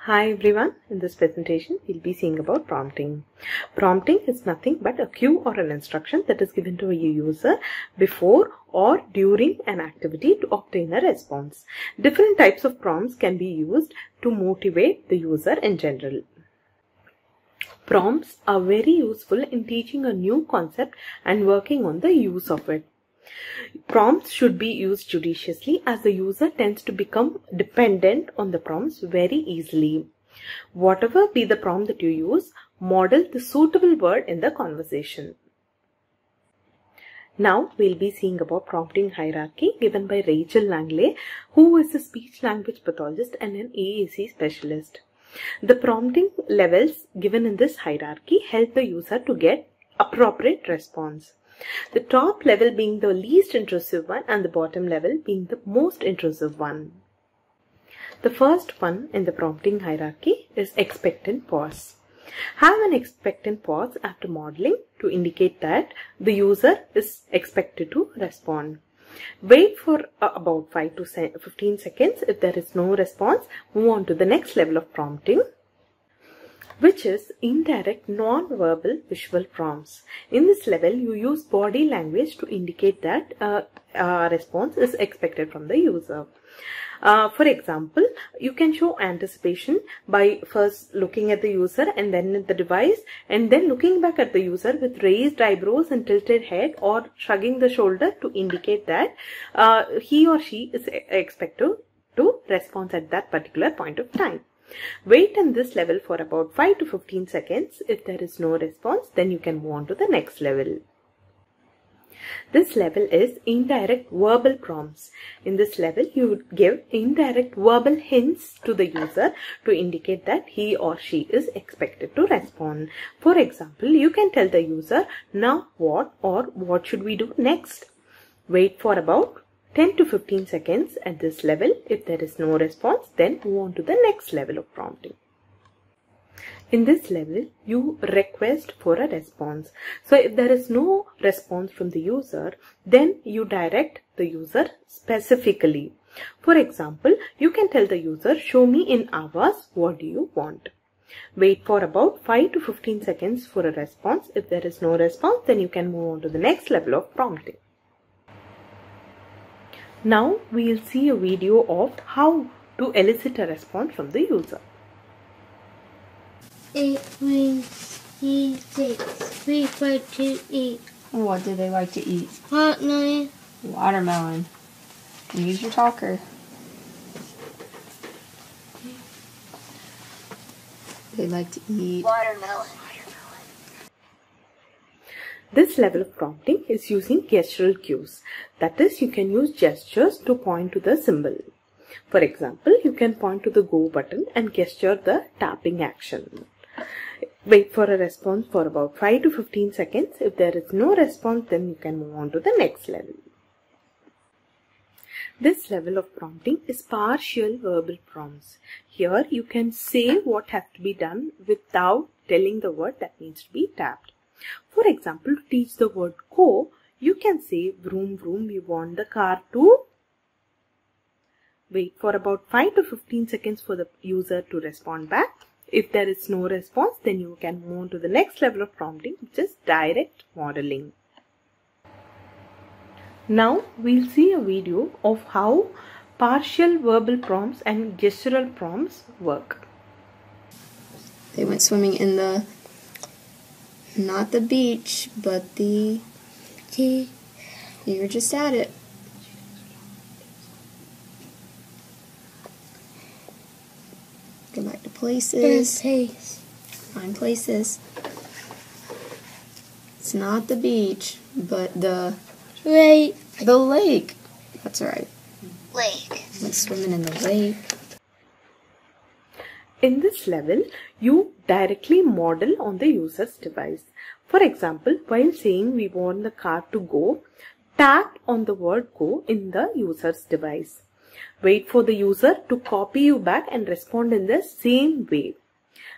Hi everyone, in this presentation we'll be seeing about prompting. Prompting is nothing but a cue or an instruction that is given to a user before or during an activity to obtain a response. Different types of prompts can be used to motivate the user in general. Prompts are very useful in teaching a new concept and working on the use of it. Prompts should be used judiciously as the user tends to become dependent on the prompts very easily. Whatever be the prompt that you use, model the suitable word in the conversation. Now we'll be seeing about prompting hierarchy given by Rachel Langley, who is a speech language pathologist and an AAC specialist. The prompting levels given in this hierarchy help the user to get appropriate response. The top level being the least intrusive one and the bottom level being the most intrusive one. The first one in the prompting hierarchy is expectant pause. Have an expectant pause after modeling to indicate that the user is expected to respond. Wait for about 5 to 15 seconds. If there is no response, move on to the next level of prompting, which is indirect non-verbal visual prompts. In this level, you use body language to indicate that a response is expected from the user. For example, you can show anticipation by first looking at the user and then at the device, and then looking back at the user with raised eyebrows and tilted head or shrugging the shoulder to indicate that he or she is expected to respond at that particular point of time. Wait in this level for about 5 to 15 seconds. If there is no response, then you can move on to the next level. This level is indirect verbal prompts. In this level, you would give indirect verbal hints to the user to indicate that he or she is expected to respond. For example, you can tell the user, "Now what?" or "What should we do next?" Wait for about 10 to 15 seconds at this level. If there is no response, then move on to the next level of prompting. In this level, you request for a response. So if there is no response from the user, then you direct the user specifically. For example, you can tell the user, "Show me in Avaz, what do you want?" Wait for about 5 to 15 seconds for a response. If there is no response, then you can move on to the next level of prompting. Now we will see a video of how to elicit a response from the user. 8 wings, eat 6. We like to eat. What do they like to eat? Hot 9. Watermelon. Use your talker. They like to eat Watermelon. This level of prompting is using gestural cues. That is, you can use gestures to point to the symbol. For example, you can point to the go button and gesture the tapping action. Wait for a response for about 5 to 15 seconds. If there is no response, then you can move on to the next level. This level of prompting is partial verbal prompts. Here you can say what has to be done without telling the word that needs to be tapped. For example, to teach the word go, you can say, "Vroom vroom, we want the car to." Wait for about 5 to 15 seconds for the user to respond back. If there is no response, then you can move on to the next level of prompting, which is direct modeling. Now we'll see a video of how partial verbal prompts and gestural prompts work. They went swimming in not the beach, but the T. You were just at it. Go back to places. Find places. It's not the beach, but the lake. That's right. Lake. Went swimming in the lake. In this level, you directly model on the user's device. For example, while saying "we want the car to go," tap on the word "go" in the user's device. Wait for the user to copy you back and respond in the same way.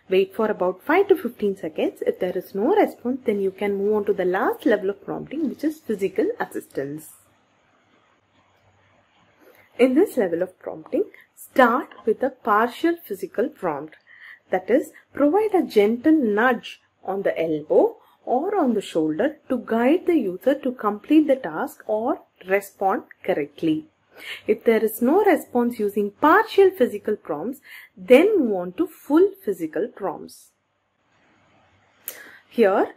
Wait for about 5 to 15 seconds. If there is no response, then you can move on to the last level of prompting, which is physical assistance. In this level of prompting, start with a partial physical prompt. That is, provide a gentle nudge on the elbow or on the shoulder to guide the user to complete the task or respond correctly. If there is no response using partial physical prompts, then move on to full physical prompts. Here,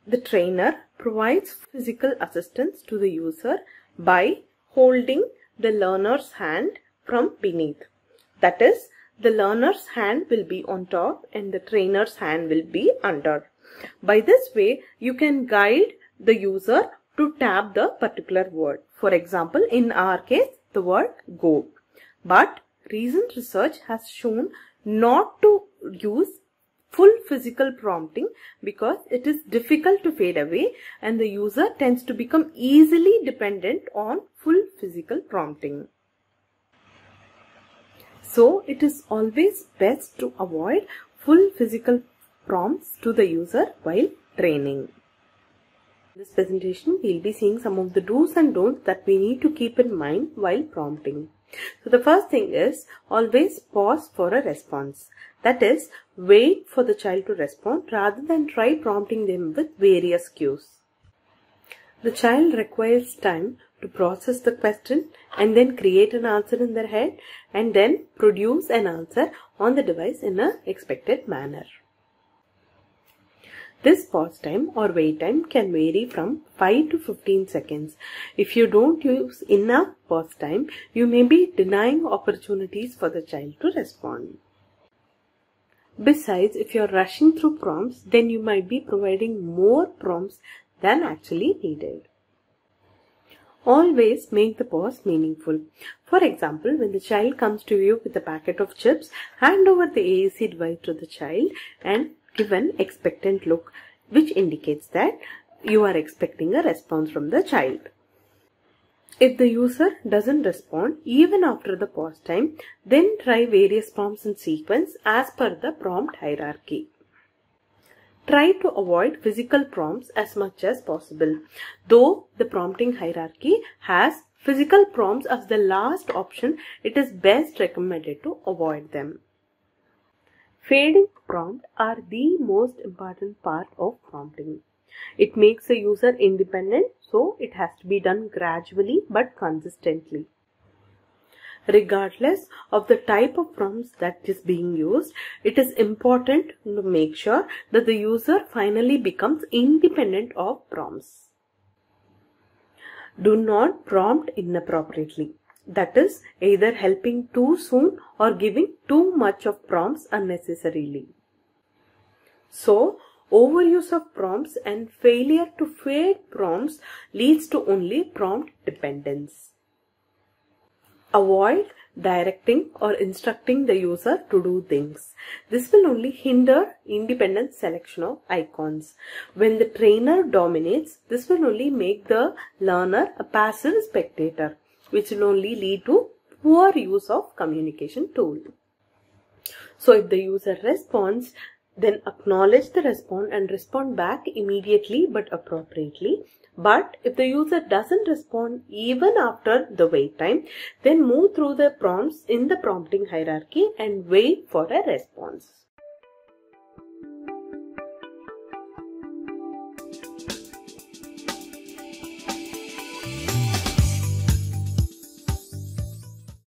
the trainer provides physical assistance to the user by holding the learner's hand from beneath. That is, the learner's hand will be on top and the trainer's hand will be under. By this way, you can guide the user to tap the particular word. For example, in our case, the word go. But recent research has shown not to use full physical prompting because it is difficult to fade away and the user tends to become easily dependent on full physical prompting. So it is always best to avoid full physical prompts to the user while training. In this presentation, we will be seeing some of the do's and don'ts that we need to keep in mind while prompting. So the first thing is always pause for a response. That is, wait for the child to respond rather than try prompting them with various cues. The child requires time to process the question and then create an answer in their head and then produce an answer on the device in an expected manner. This pause time or wait time can vary from 5 to 15 seconds. If you don't use enough pause time, you may be denying opportunities for the child to respond. Besides, if you are rushing through prompts, then you might be providing more prompts than actually needed. Always make the pause meaningful. For example, when the child comes to you with a packet of chips, hand over the AAC device to the child and give an expectant look, which indicates that you are expecting a response from the child. If the user doesn't respond even after the pause time, then try various prompts in sequence as per the prompt hierarchy. Try to avoid physical prompts as much as possible. Though the prompting hierarchy has physical prompts as the last option, it is best recommended to avoid them. Fading prompts are the most important part of prompting. It makes the user independent, so it has to be done gradually but consistently. Regardless of the type of prompts that is being used, it is important to make sure that the user finally becomes independent of prompts. Do not prompt inappropriately. That is, either helping too soon or giving too much of prompts unnecessarily. So, overuse of prompts and failure to fade prompts leads to only prompt dependence. Avoid directing or instructing the user to do things. This will only hinder independent selection of icons. When the trainer dominates, this will only make the learner a passive spectator, which will only lead to poor use of communication tool. So if the user responds, then acknowledge the response and respond back immediately but appropriately. But if the user doesn't respond even after the wait time, then move through the prompts in the prompting hierarchy and wait for a response.